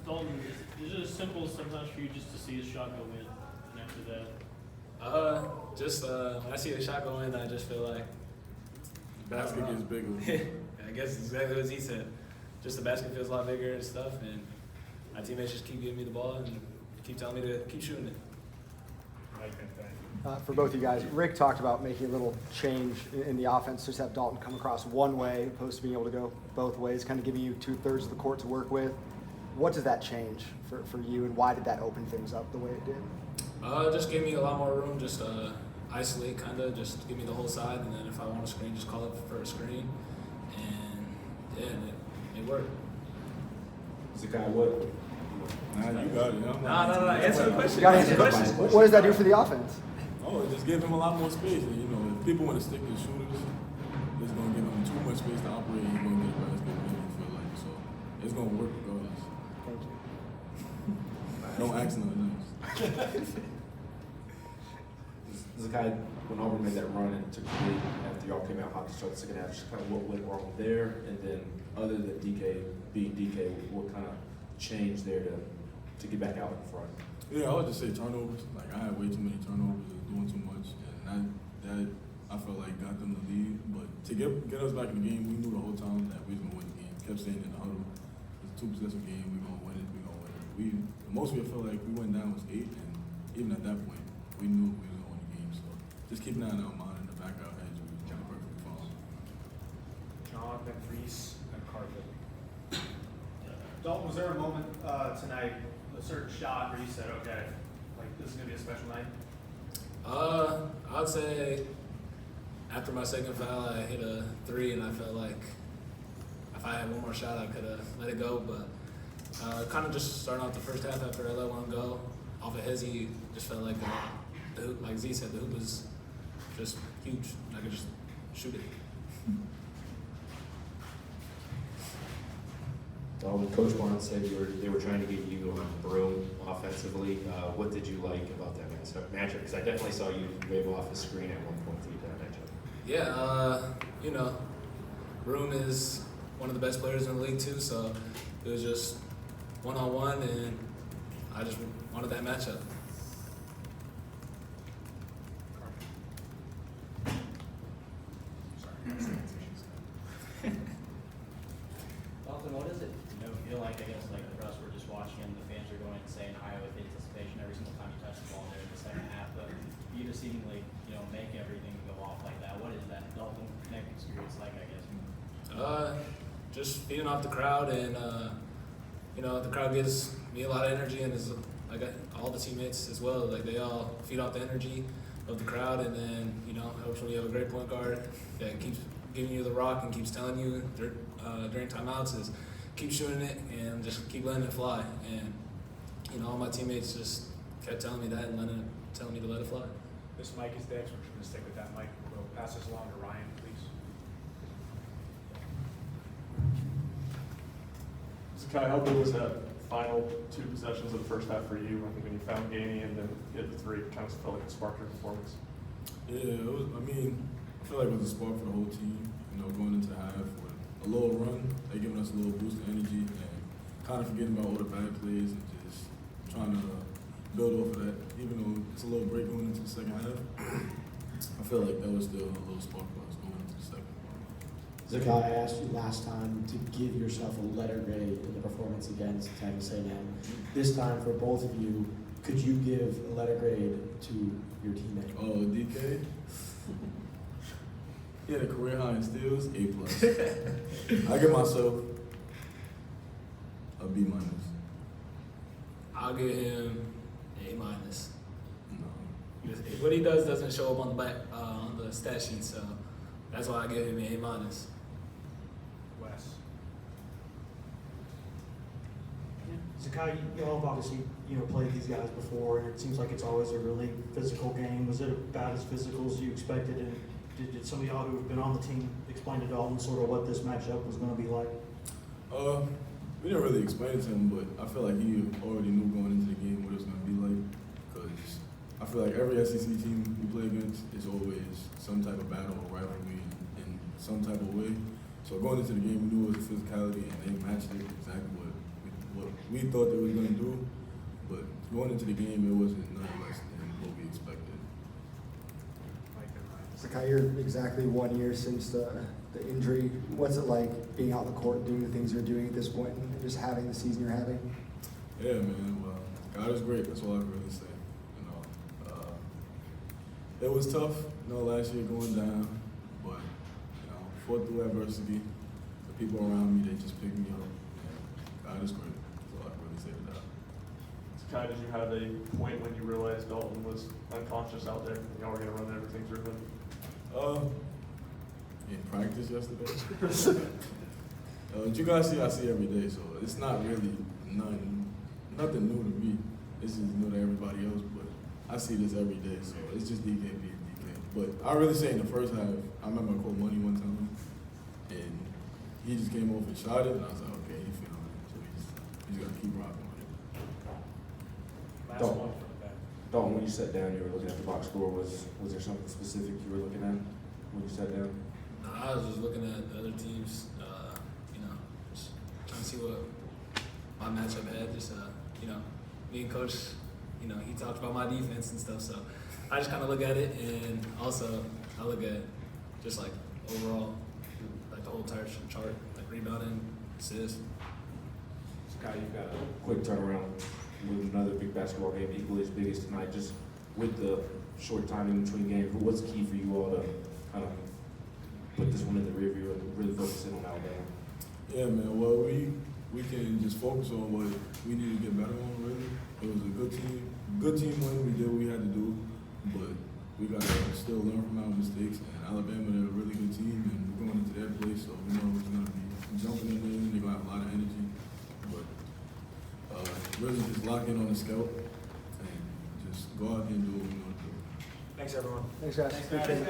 Dalton, is it as simple sometimes for you just to see a shot go in, and after that? When I see a shot go in, I just feel like The basket gets bigger. I guess exactly what he said. Just the basket feels a lot bigger and stuff, and my teammates just keep giving me the ball and keep telling me to keep shooting it. For both of you guys, Rick talked about making a little change in the offense, just have Dalton come across one way opposed to being able to go both ways, kind of giving you 2/3 of the court to work with. What does that change for you, and why did that open things up the way it did? Just gave me a lot more room, just isolate kind of, just give me the whole side, and then if I want a screen, just call it for a screen. And yeah, it worked. Zakai, what? Nah, you got it. No, answer the question. You gotta answer the question. What does that do for the offense? Oh, it just give him a lot more space. And, if people want to stick to shooters, it's going to give him too much space to operate. He's going to get a basket whenever he feel like. So it's going to work regardless. Thank you. Don't ask nothing else. Zakai, when Auburn made that run and took the lead after y'all came out hot to start the second half, just kind of what went wrong there, and then other than DK being DK, what kind of changed there to get back out in front? Yeah, I would just say turnovers. Like, I had way too many turnovers, doing too much, and that I felt like got them the lead. But to get us back in the game, we knew the whole time that we was gonna win the game. Kept saying in the huddle, it's a 2-possession game. We're gonna win it. The most we felt like we went down was 8, and even at that point, we knew we was gonna win the game. So just keep that in our mind in the back of our heads. We was perfectly fine. John, then Reese, and Carpet. Dalton, was there a moment tonight, a certain shot where you said, okay, like this is gonna be a special night? I'd say after my second foul, I hit a 3, and I felt like if I had one more shot, I could have let it go. But kind of just starting off the first half after I let one go, off of Hezzy, just felt like the hoop, like Z said, the hoop was just huge. I could just shoot it. Coach Barnes said they were trying to get you on Broom offensively. What did you like about that matchup? Because I definitely saw you wave off a screen at one point to get that matchup. Yeah, Broom is one of the best players in the league too, so it was just one-on-one, and I just wanted that matchup. Dalton, what is it, feel like, I guess, like for us, we're just watching and the fans are going insane, high with anticipation every single time you touch the ball there in the second half, but you just seemingly, make everything go off like that. What is that Dalton Knecht experience like, I guess? Just feeding off the crowd, and the crowd gives me a lot of energy, and I got all the teammates as well. Like, they all feed off the energy of the crowd, and then helps when you have a great point guard that keeps giving you the rock and keeps telling you during timeouts is keep shooting it and just keep letting it fly. And all my teammates just kept telling me that and telling me to let it fly. This mic is dead, so we're going to stick with that mic. We'll pass this along to Ryan, please. Zakai, how good was that final 2 possessions of the first half for you? I think when you found Gainey and then hit the 3, it kind of felt like it sparked your performance. Yeah, it was. I feel like it was a spark for the whole team. Going into half with a little run, they giving us a little boost of energy, and kind of forgetting about all the bad plays and just trying to build off of that. Even though it's a little break going into the second half, I feel like that was still a little spark for us going into the second. Zakai, I asked you last time to give yourself a letter grade in the performance against Texas A&M. This time, for both of you, could you give a letter grade to your teammate? Oh, DK? He had a career high in steals, A+. I give myself a B-. I'll give him A-. No. What he does doesn't show up on the back on the stat sheet, so that's why I give him an A-. Wes. Zakai, y'all have obviously played these guys before, and it seems like it's always a really physical game. Was it about as physical as you expected? And did some of y'all who have been on the team explain to Dalton sort of what this matchup was going to be like? We didn't really explain it to him, but I feel like he already knew going into the game what it was going to be like. Because I feel like every SEC team we play against is always some type of battle or rivalry in some type of way. So going into the game, we knew it was a physicality, and they matched it exactly what what we thought they was gonna do. But going into the game, it wasn't nothing less than what we expected. Mike and Ryan. Zakai, you're exactly 1 year since the injury. What's it like being out on the court, doing the things you're doing at this point, and just having the season you're having? Yeah, man. Well, God is great. That's all I can really say. You know, it was tough. You know, last year going down, but you know, fought through adversity. The people around me, they just picked me up. And God is great. That's all I can really say to that. Zakai, did you have a point when you realized Dalton was unconscious out there and y'all were going to run everything through him? In practice yesterday. What you guys see, I see every day, so it's not really nothing new to me. It's just new to everybody else, but I see this every day, so it's just DK being DK. But I really say in the first half, I remember I called Money one time, and he just came over and shot it, and I was like, okay, he feeling it, so he's got to keep rocking with it. Last Dalton. one for the back. Dalton, when you sat down, you were looking at the box score. Was there something specific you were looking at when you sat down? I was just looking at the other teams, you know, just trying to see what my matchup had. Just, you know, me and Coach, you know, he talked about my defense and stuff, so I just kind of look at it, and also I look at just like overall, like the whole entire chart, like rebounding, assists. Scott, you've got a quick turnaround with another big basketball game, equally as big as tonight. Just with the short time in between games, what's key for you all to kind of put this one in the rear view and really focus in on Alabama? Yeah, man. Well, we can just focus on what we need to get better on. Really, it was a good team win. We did what we had to do, but we got to still learn from our mistakes. And Alabama, they're a really good team, and we're going into their place, so we know it's going to be jumping in there. They're going to have a lot of energy, but really just lock in on the scout and just go out there and do what we want to do. Thanks, everyone. Thanks, guys. Thanks, Appreciate guys. it.